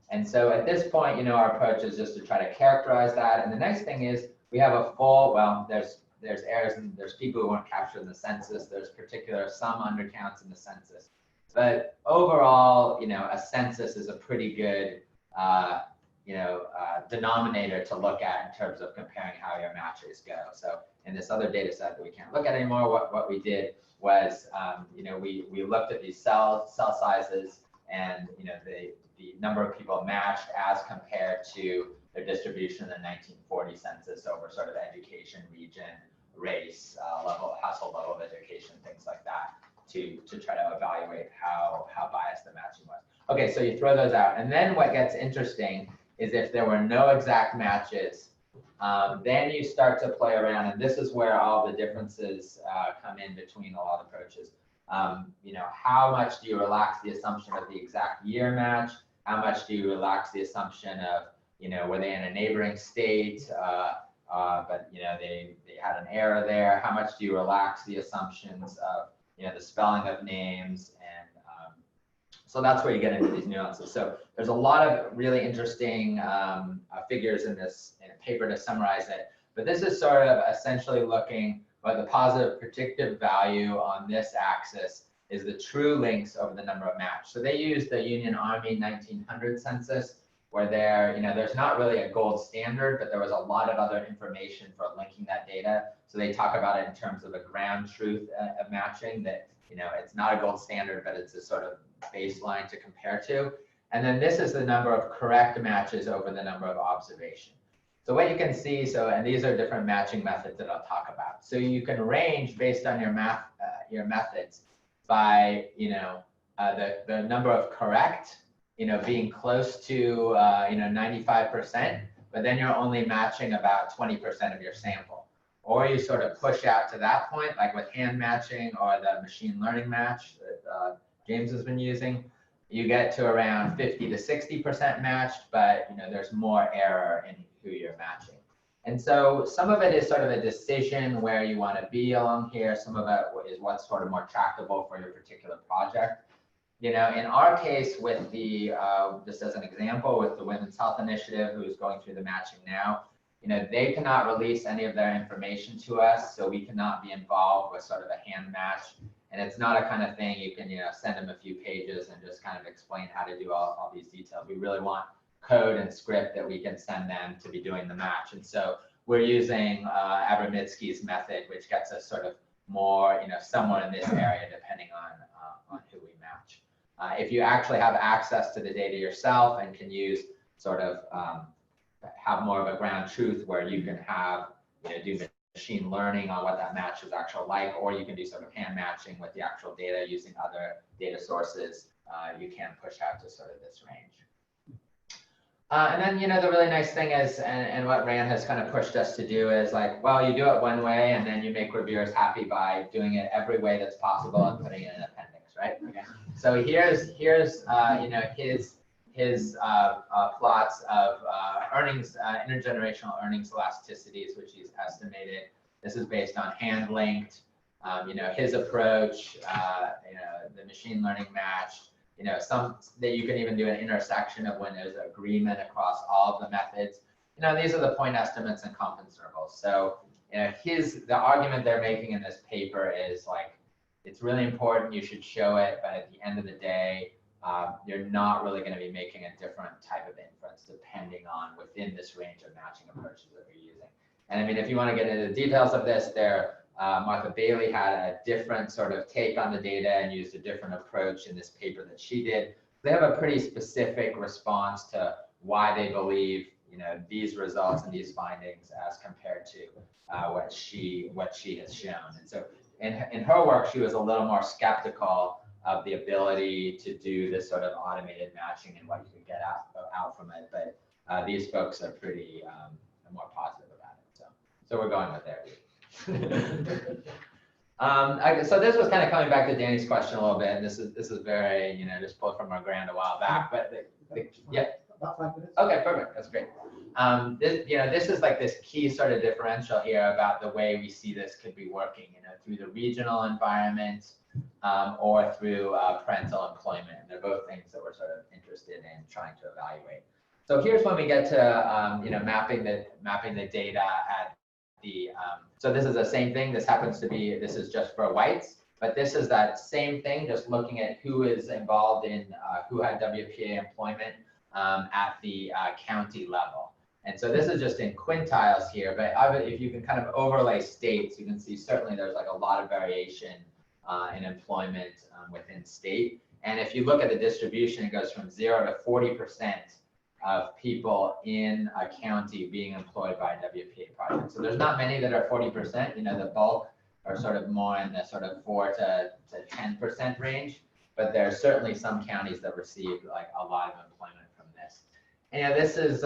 And so at this point, our approach is just to try to characterize that. And the nice thing is we have a full, there's errors and there's people who weren't captured in the census. There's some undercounts in the census. But overall, a census is a pretty good, denominator to look at in terms of comparing how your matches go. So in this other data set that we can't look at anymore, what we did was, we looked at these cell sizes and, the number of people matched as compared to their distribution in the 1940 census over sort of education, region, race, household level of education, things like that, to try to evaluate how biased the matching was. Okay, so you throw those out. And then what gets interesting is if there were no exact matches, then you start to play around, and this is where all the differences come in between a lot of approaches. How much do you relax the assumption of the exact year match? How much do you relax the assumption of, were they in a neighboring state, but they had an error there? How much do you relax the assumptions of, the spelling of names? And so that's where you get into these nuances. So there's a lot of really interesting figures in this paper to summarize it. But this is sort of essentially looking at the positive predictive value on this axis is the true links over the number of matches. So they used the Union Army 1900 census, where there's not really a gold standard, but there was a lot of other information for linking that data. So they talk about it in terms of a ground truth of matching, that it's not a gold standard, but it's a sort of baseline to compare to. And then this is the number of correct matches over the number of observation. So what you can see, and these are different matching methods that I'll talk about. So you can range based on your methods by the number of correct, being close to 95%, but then you're only matching about 20% of your sample. Or you sort of push out to that point, like with hand matching or the machine learning match that James has been using, you get to around 50 to 60% matched, but there's more error in who you're matching. And so some of it is sort of a decision where you want to be along here. Some of it is what's sort of more tractable for your particular project. In our case with the, just as an example, with the Women's Health Initiative, who's going through the matching now, they cannot release any of their information to us, so we cannot be involved with sort of a hand match. And it's not a kind of thing you can, send them a few pages and just kind of explain how to do all these details. We really want code and script that we can send them to be doing the match. And so we're using Abramitsky's method, which gets us sort of more, somewhere in this area, depending on who we match. If you actually have access to the data yourself and can use sort of have more of a ground truth where you can have, do machine learning on what that match is actually like, or you can do sort of hand matching with the actual data using other data sources, you can push out to sort of this range. And then, the really nice thing is, and what Rand has kind of pushed us to do is like, well, you do it one way and then you make reviewers happy by doing it every way that's possible and putting it in an appendix, right? Okay. So here's his plots of earnings, intergenerational earnings elasticities, which he's estimated. This is based on hand linked, his approach, the machine learning match, some that you can even do an intersection of when there's agreement across all of the methods. these are the point estimates and confidence intervals. So, the argument they're making in this paper is like, it's really important, you should show it, but at the end of the day, you're not really going to be making a different type of inference depending on within this range of matching approaches that we're using. And I mean, if you want to get into the details of this, Martha Bailey had a different sort of take on the data and used a different approach in this paper that she did. They have a pretty specific response to why they believe, these results and these findings as compared to what she has shown. And so in her work, she was a little more skeptical of the ability to do this sort of automated matching and what you can get out from it. But these folks are pretty more positive about it. So we're going with their view. So this was kind of coming back to Danny's question a little bit, and this is very, just pulled from our grant a while back, but yeah. About 5 minutes. Okay, perfect, that's great. This is like this key sort of differential here about the way we see this could be working, through the regional environment or through parental employment. And they're both things that we're sort of interested in trying to evaluate. So here's when we get to, mapping the data at the, so this is the same thing. This happens to be, this is just for whites, but this is that same thing, just looking at who is involved in, who had WPA employment at the county level. And so this is just in quintiles here, but if you can kind of overlay states, you can see certainly there's like a lot of variation in employment within state. And if you look at the distribution, it goes from 0 to 40% of people in a county being employed by a WPA project. So there's not many that are 40%, the bulk are sort of more in the sort of 4 to 10% range, but there are certainly some counties that receive like a lot of employment from this. And this is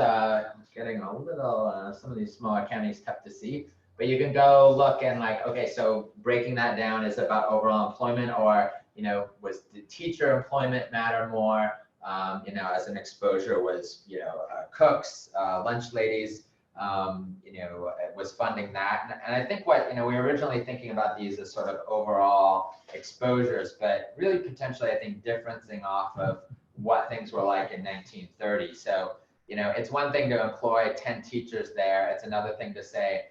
getting a little, some of these smaller counties tough to see, but you can go look and like, okay, so breaking that down is about overall employment, or, was the teacher employment matter more? As an exposure was, cooks, lunch ladies, was funding that. And I think what, we were originally thinking about these as sort of overall exposures, but really potentially, I think, differencing off of what things were like in 1930. So, it's one thing to employ 10 teachers there. It's another thing to say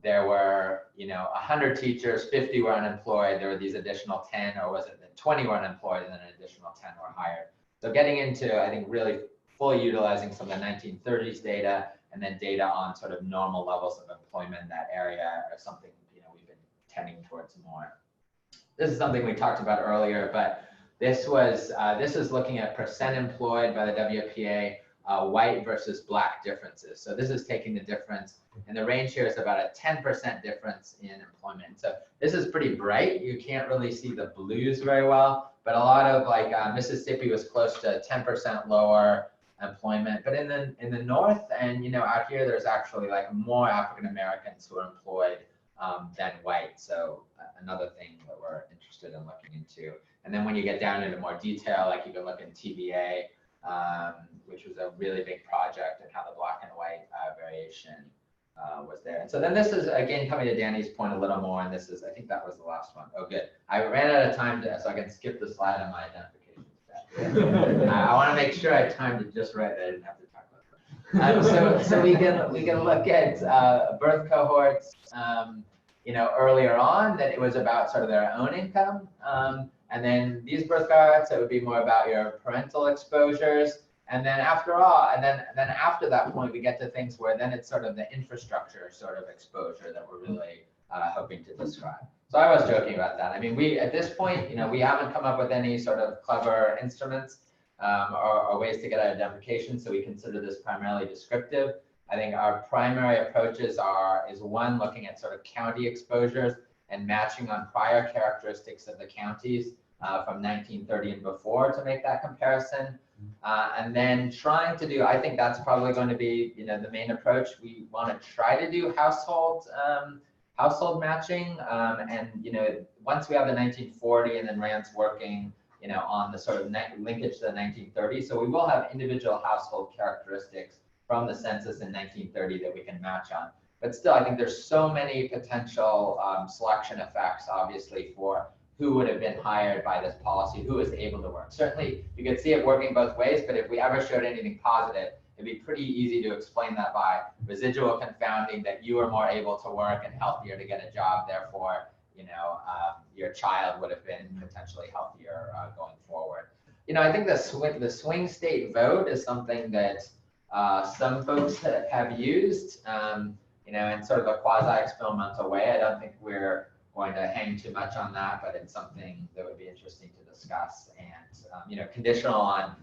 there were, 100 teachers, 50 were unemployed, there were these additional 10, or was it that 20 were unemployed and then an additional 10 were hired? So getting into, I think, really fully utilizing some of the 1930s data and then data on sort of normal levels of employment in that area are something, we've been tending towards more. This is something we talked about earlier, but this is looking at percent employed by the WPA, white versus black differences. So this is taking the difference, and the range here is about a 10% difference in employment. So this is pretty bright. You can't really see the blues very well, but a lot of like Mississippi was close to 10% lower employment. But in the north and out here, there's actually like more African Americans who are employed than white. So another thing that we're interested in looking into. And then when you get down into more detail, like you can look in TBA, which was a really big project, and how the black and white variation was there. And so then this is, again, coming to Danny's point a little more, and this is, I think that was the last one. Oh, good. I ran out of time, so I can skip the slide on my identification stat. I want to make sure I timed it just right that I didn't have to talk about it. So we can look at birth cohorts, earlier on, that it was about sort of their own income. And then these birth cohorts, it would be more about your parental exposures. And then after that point, we get to things where then it's sort of the infrastructure sort of exposure that we're really hoping to describe. So I was joking about that. I mean, at this point, we haven't come up with any sort of clever instruments or ways to get identification. So we consider this primarily descriptive. I think our primary approaches is one, looking at sort of county exposures and matching on prior characteristics of the counties from 1930 and before to make that comparison. And then trying to do, I think that's probably going to be, the main approach. We want to try to do household matching. And, once we have the 1940 and then Rand's working, on the sort of linkage to the 1930s. So we will have individual household characteristics from the census in 1930 that we can match on. But still, I think there's so many potential selection effects, obviously, for who would have been hired by this policy, who was able to work. Certainly, you could see it working both ways, but if we ever showed anything positive, it'd be pretty easy to explain that by residual confounding, that you are more able to work and healthier to get a job, therefore, your child would have been potentially healthier going forward. I think the swing state vote is something that some folks have used, in sort of a quasi-experimental way. I don't think we're going to hang too much on that, but it's something that would be interesting to discuss. And conditional on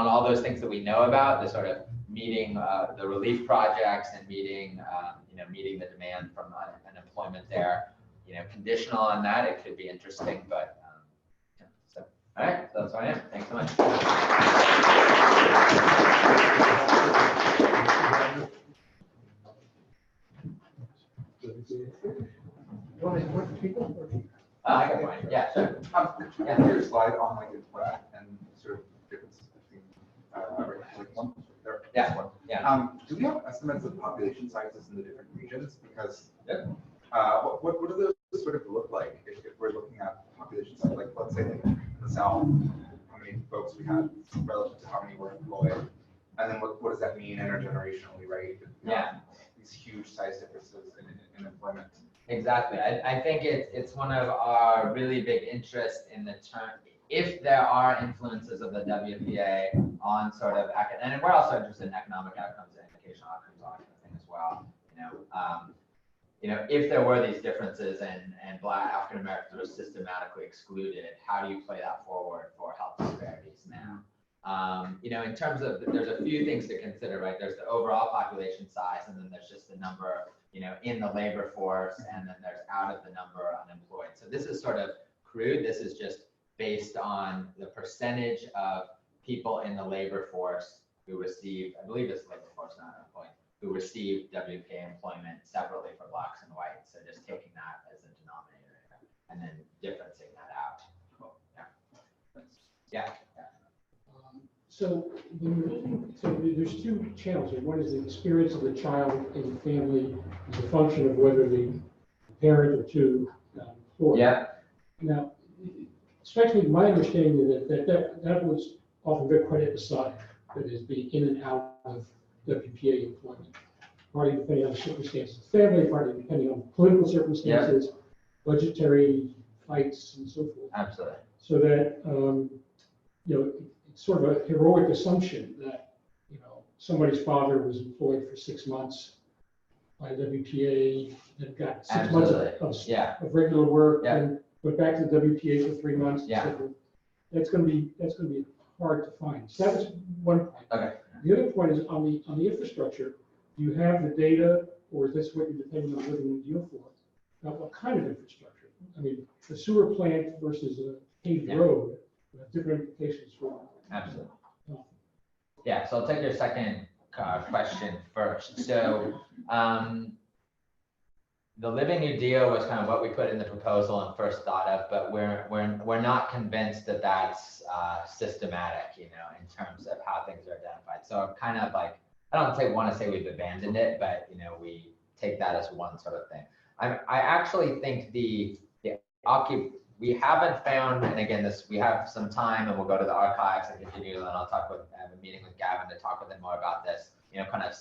all those things that we know about, the sort of meeting the relief projects and meeting the demand from unemployment there. Conditional on that, it could be interesting, but so all right, so that's what I am. Thanks so much. I got one. Yeah, sure. Yeah, your slide on like employment and sort of differences between one there. Yeah. This one. Yeah. Do we have estimates of population sizes in the different regions? Because what do those sort of look like if we're looking at population size? Like let's say like in the South, how many folks we had relative to how many were employed, and then what does that mean intergenerationally, right? Yeah. These huge size differences in employment. Exactly. I think it's one of our really big interests in the term, if there are influences of the WPA on sort of, and we're also interested in economic outcomes and educational outcomes, all that kind of thing as well. If there were these differences and Black African Americans were systematically excluded, how do you play that forward for health disparities now? In terms of, there's a few things to consider, right? There's the overall population size, and then there's just the number, in the labor force, and then there's out of the number unemployed. So this is sort of crude. This is just based on the percentage of people in the labor force who receive, I believe it's labor force, not unemployed, who receive WPA employment separately for Blacks and whites. So just taking that as a denominator and then differencing that out. Cool. Yeah. So there's two channels. One is the experience of the child in the family as a function of whether the parent or two employed. Yeah. Now, it strikes me, my understanding that was often very quite episodic, that is, being in and out of WPA employment, partly depending on the circumstances of the family, partly depending on political circumstances, budgetary fights, and so forth. Absolutely. So that it's sort of a heroic assumption that somebody's father was employed for 6 months by WPA, then got 6 months of regular work, and went back to the WPA for 3 months. Yeah. That's going to be hard to find. So that was one point. Okay. The other point is on the infrastructure. Do you have the data, or is this what you're depending on living in deal for? Now, what kind of infrastructure? I mean, a sewer plant versus a paved road have different implications for. Absolutely. Yeah, so I'll take your second question first. So the Living New Deal was kind of what we put in the proposal and first thought of, but we're not convinced that that's systematic, in terms of how things are identified. So I'm kind of like, I don't want to say we've abandoned it, but we take that as one sort of thing. I actually think we haven't found, and again, we have some time and we'll go to the archives and continue, and I'll have a meeting with Gavin to talk with him more about this, kind of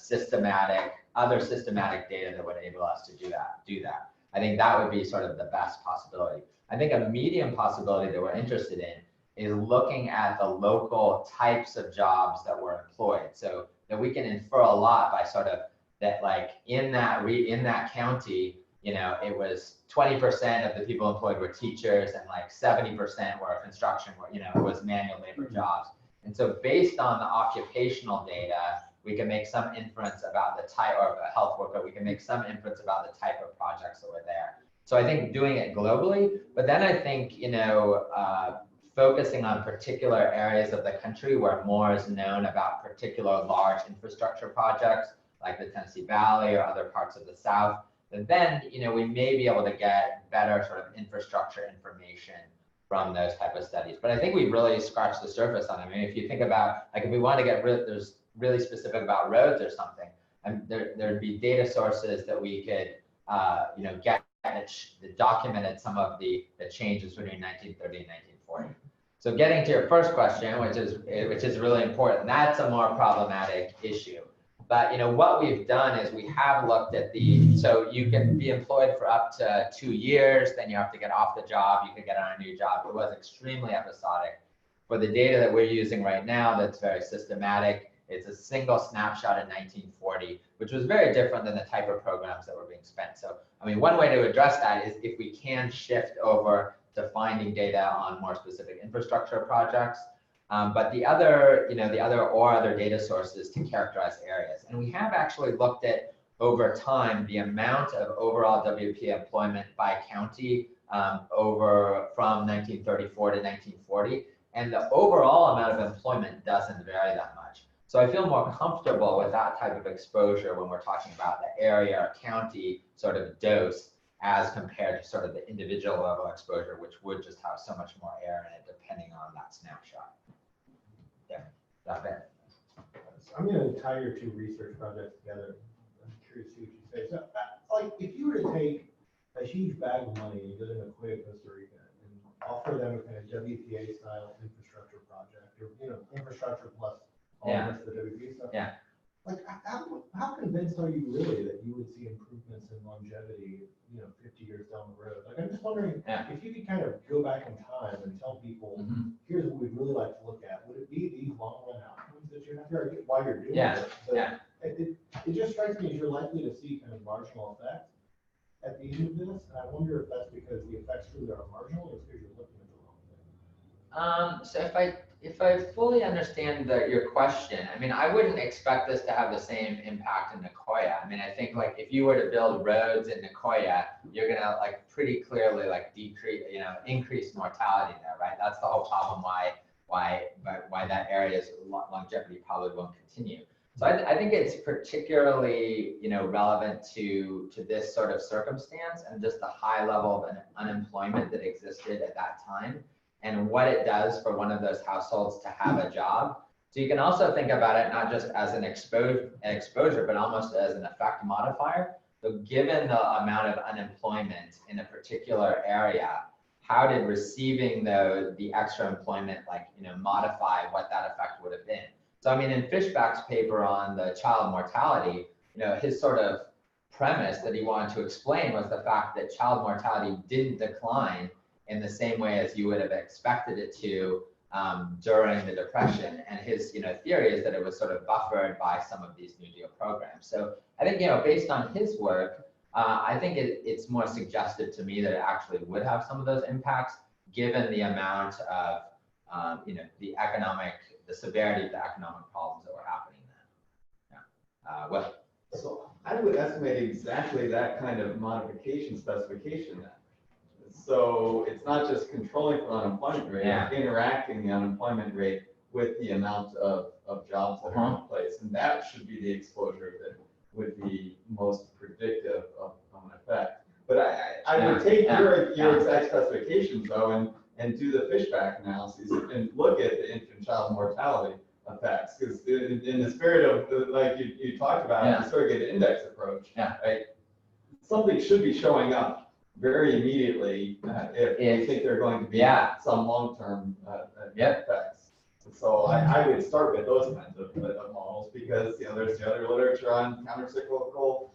other systematic data that would enable us to do that. I think that would be sort of the best possibility. I think a medium possibility that we're interested in is looking at the local types of jobs that were employed. So that we can infer a lot by sort of that, like in that county, it was 20% of the people employed were teachers, and like 70% were construction, it was manual labor jobs. And so based on the occupational data, we can make some inference about the type, or a health worker, we can make some inference about the type of projects that were there. So I think doing it globally, but then I think, focusing on particular areas of the country where more is known about particular large infrastructure projects, like the Tennessee Valley or other parts of the South, then we may be able to get better sort of infrastructure information from those type of studies. But I think we really scratched the surface on it. I mean, if you think about, like, if we want to get there's really specific about roads or something, and there'd be data sources that we could get that documented some of the changes between 1930 and 1940. So getting to your first question, which is really important, that's a more problematic issue. But what we've done is we have looked at so you can be employed for up to 2 years, then you have to get off the job, you can get on a new job. It was extremely episodic. For the data that we're using right now, that's very systematic. It's a single snapshot in 1940, which was very different than the type of programs that were being spent. So, I mean, one way to address that is if we can shift over to finding data on more specific infrastructure projects. But the other data sources to characterize areas. And we have actually looked at, over time, the amount of overall WPA employment by county from 1934 to 1940. And the overall amount of employment doesn't vary that much. So I feel more comfortable with that type of exposure when we're talking about the area or county sort of dose as compared to sort of the individual level exposure, which would just have so much more error in it depending on that snapshot. Yeah, that's it. I'm going to tie your two research projects together. I'm curious to see what you say. So, like, if you were to take a huge bag of money and go to Nicoya, Costa Rica, and offer them a kind of WPA style infrastructure project, or infrastructure plus all the rest of the WPA stuff. Yeah. Like, how convinced are you really that you would see improvements in longevity, 50 years down the road? Like, I'm just wondering if you could kind of go back in time and tell people, here's what we'd really like to look at. Would it be these long run outcomes that you have here? I get why you're doing it. But it just strikes me as you're likely to see kind of marginal effects at the end of this. And I wonder if that's because the effects really are marginal or it's because you're looking at the wrong thing. So if I fully understand your question, I mean, I wouldn't expect this to have the same impact in Nicoya. I mean, I think like if you were to build roads in Nicoya, you're gonna like pretty clearly like decrease, increase mortality there, right? That's the whole problem why that area's longevity probably won't continue. So I think it's particularly, relevant to this sort of circumstance and just the high level of unemployment that existed at that time, and what it does for one of those households to have a job. So you can also think about it not just as an exposure, but almost as an effect modifier. So given the amount of unemployment in a particular area, how did receiving the extra employment modify what that effect would have been? So I mean, in Fishback's paper on the child mortality, his sort of premise that he wanted to explain was the fact that child mortality didn't decline in the same way as you would have expected it to during the Depression. And his theory is that it was sort of buffered by some of these New Deal programs. So I think, based on his work, I think it's more suggestive to me that it actually would have some of those impacts, given the amount of, the severity of the economic problems that were happening then. So I would estimate exactly that kind of modification specification then. So it's not just controlling for unemployment rate, it's interacting the unemployment rate with the amount of jobs that are in place. And that should be the exposure that would be most predictive of an effect. But I would take your exact specifications though and do the Fishback analysis and look at the infant child mortality effects. Because in the spirit of like you talked about, the surrogate index approach, right? Something should be showing up very immediately if you think there are going to be some long-term effects. So I would start with those kinds of models because there's the other literature on countercyclical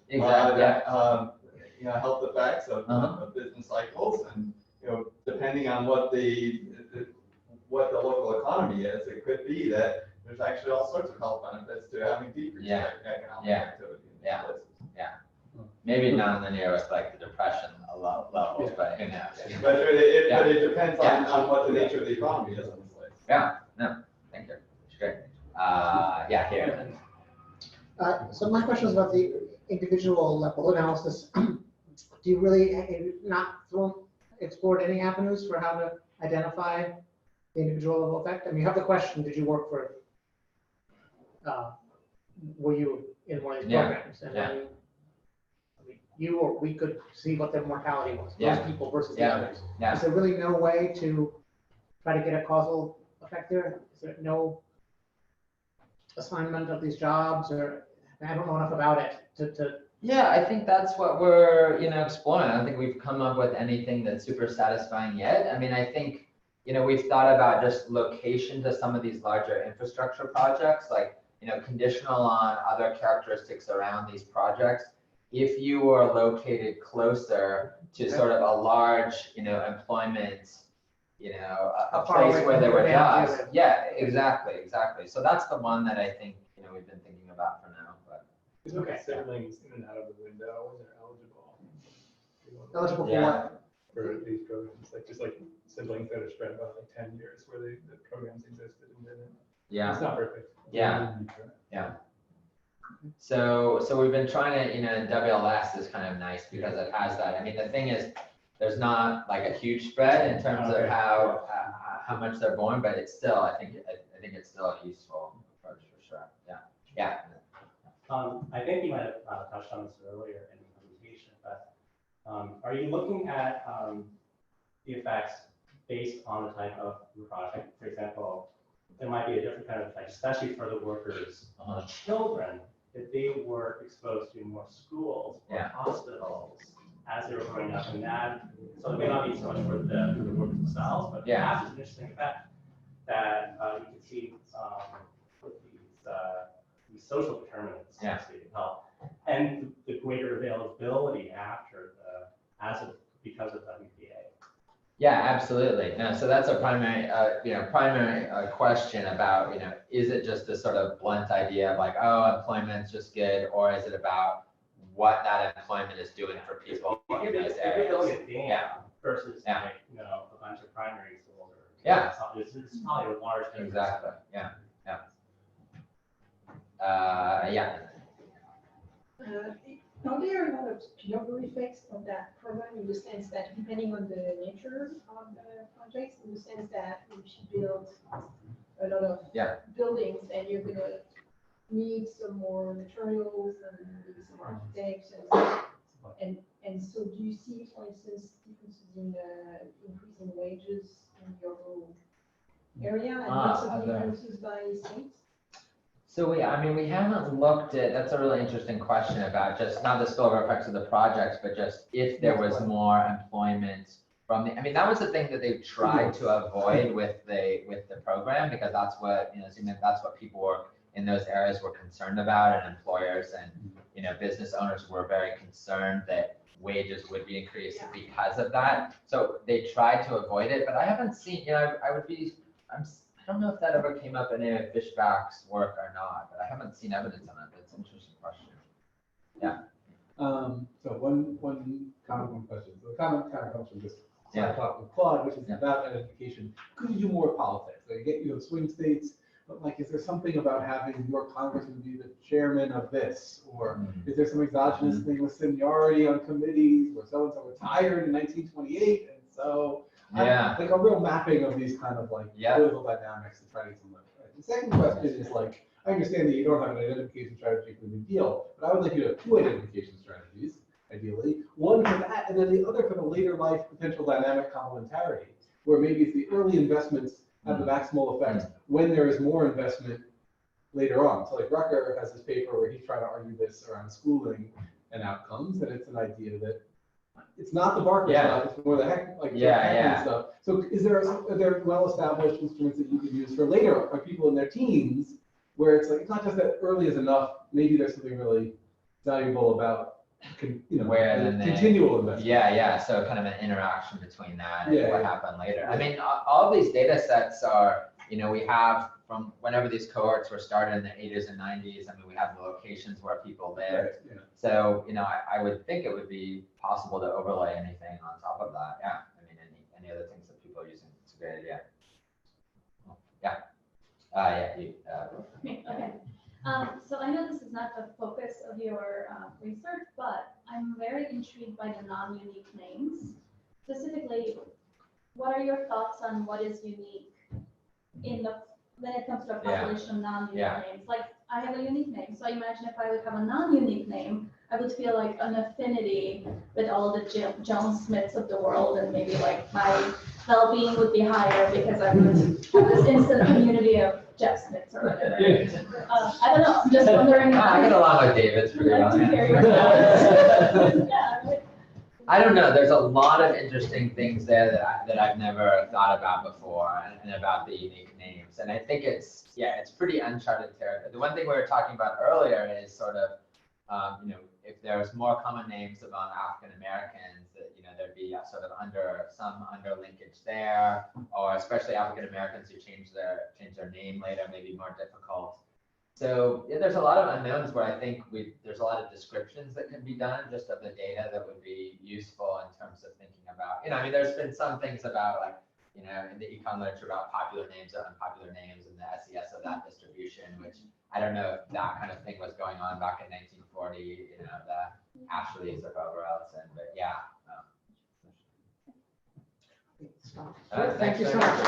health effects of business cycles, and depending on what the local economy is, it could be that there's actually all sorts of health benefits to having decreased economic activity in these places. Maybe non-linear with like the Depression levels, but who knows? But it depends on what the nature of the economy is in this place. Thank you. It's great. Here. So my question is about the individual level analysis. Do you really not explored any avenues for how to identify the individual level effect? I mean, you have the question, did you work for, were you in one of these programs? And you or we could see what their mortality was, those people versus the others. Is there really no way to try to get a causal effect there? Is there no assignment of these jobs, or I don't know enough about it to I think that's what we're exploring. I don't think we've come up with anything that's super satisfying yet. I mean, I think we've thought about just location to some of these larger infrastructure projects, like, conditional on other characteristics around these projects. If you were located closer to sort of a large, employment, a place where there were jobs. Yeah, exactly. So that's the one that I think, we've been thinking about for now, but. Is there siblings in and out of the window when they're eligible? Eligible for Yeah. what? For these programs, just like siblings that are spread about like 10 years where the programs existed and didn't. Yeah. It's not perfect. Yeah. So we've been trying to, WLS is kind of nice because it has that. I mean, the thing is, there's not like a huge spread in terms of how much they're born, but it's still, I think it's still a useful approach for sure. Yeah. I think you might have touched on this earlier in the presentation, but are you looking at the effects based on the type of project? For example, there might be a different kind of effect, especially for the workers' children, if they were exposed to more schools or hospitals as they were growing up, and that, so it may not be so much for the workers themselves, but perhaps it's an interesting effect that you can see with these social determinants of health, and the greater availability after because of WPA. Yeah, absolutely. No, so that's a primary, question about, is it just a sort of blunt idea of like, oh, employment's just good, or is it about what that employment is doing for people in those areas? Versus like, a bunch of primary schools. It's probably a large difference. Exactly. Are there a lot of spillover effects of that program in the sense that depending on the nature of the projects, in the sense that if you build a lot of buildings and you're going to need some more materials and maybe some architects and so do you see, for instance, differences in increasing wages in your rural area and also differences by states? So we haven't looked at, that's a really interesting question about just not the spillover effects of the projects, but just if there was more employment from that was the thing that they tried to avoid with the program, because that's what, that's what people were in those areas were concerned about, and employers and, business owners were very concerned that wages would be increased because of that. So they tried to avoid it, but I haven't seen, I don't know if that ever came up in any of Fishback's work or not, but I haven't seen evidence on it. That's an interesting question. Yeah. So one comment, one question. So the comment kind of comes from this talk with Claude, which is about identification. Could you do more politics? Like, you have swing states, but like, is there something about having your congressman be the chairman of this, or is there some exogenous thing with seniority on committees where so-and-so retired in 1928, and so like a real mapping of these kind of like political dynamics to try to get some. The second question is like, I understand that you don't have an identification strategy for the New Deal, but I would like you to have two identification strategies, ideally. One for that, and then the other for the later life potential dynamic complementarity, where maybe it's the early investments have the maximal effect when there is more investment later on. So like Rucker has this paper where he's trying to argue this around schooling and outcomes, and it's an idea that it's not the Barker stuff, it's more the heck stuff. So are there well-established instruments that you could use for later, for people in their teens, where it's like, it's not just that early is enough, maybe there's something really valuable about continual investment. So kind of an interaction between that and what happened later. I mean, all of these data sets are, we have from whenever these cohorts were started in the 80s and 90s, I mean, we have the locations where people lived. So, I would think it would be possible to overlay anything on top of that. Yeah, I mean, any other things that people are using, it's a great idea. Okay. So I know this is not the focus of your research, but I'm very intrigued by the non-unique names. Specifically, what are your thoughts on what is unique when it comes to a population of non-unique names? Like, I have a unique name, so I imagine if I would have a non-unique name, I would feel like an affinity with all the John Smiths of the world, and maybe like my well-being would be higher because I would have this instant community of Jeff Smiths or whatever. I don't know, I'm just wondering. I get along with David pretty well. I don't know. There's a lot of interesting things there that I've never thought about before, and about the unique names. And I think it's pretty uncharted territory. The one thing we were talking about earlier is sort of, if there's more common names among African Americans, that there'd be sort of some underlinkage there, or especially African Americans who change their name later, maybe more difficult. So yeah, there's a lot of unknowns where I think there's a lot of descriptions that can be done just of the data that would be useful in terms of thinking about, there's been some things about like, in the econ literature about popular names or unpopular names and the SES of that distribution, which I don't know if that kind of thing was going on back in 1940, the Ashleys or whoever else, but yeah. Thank you so much.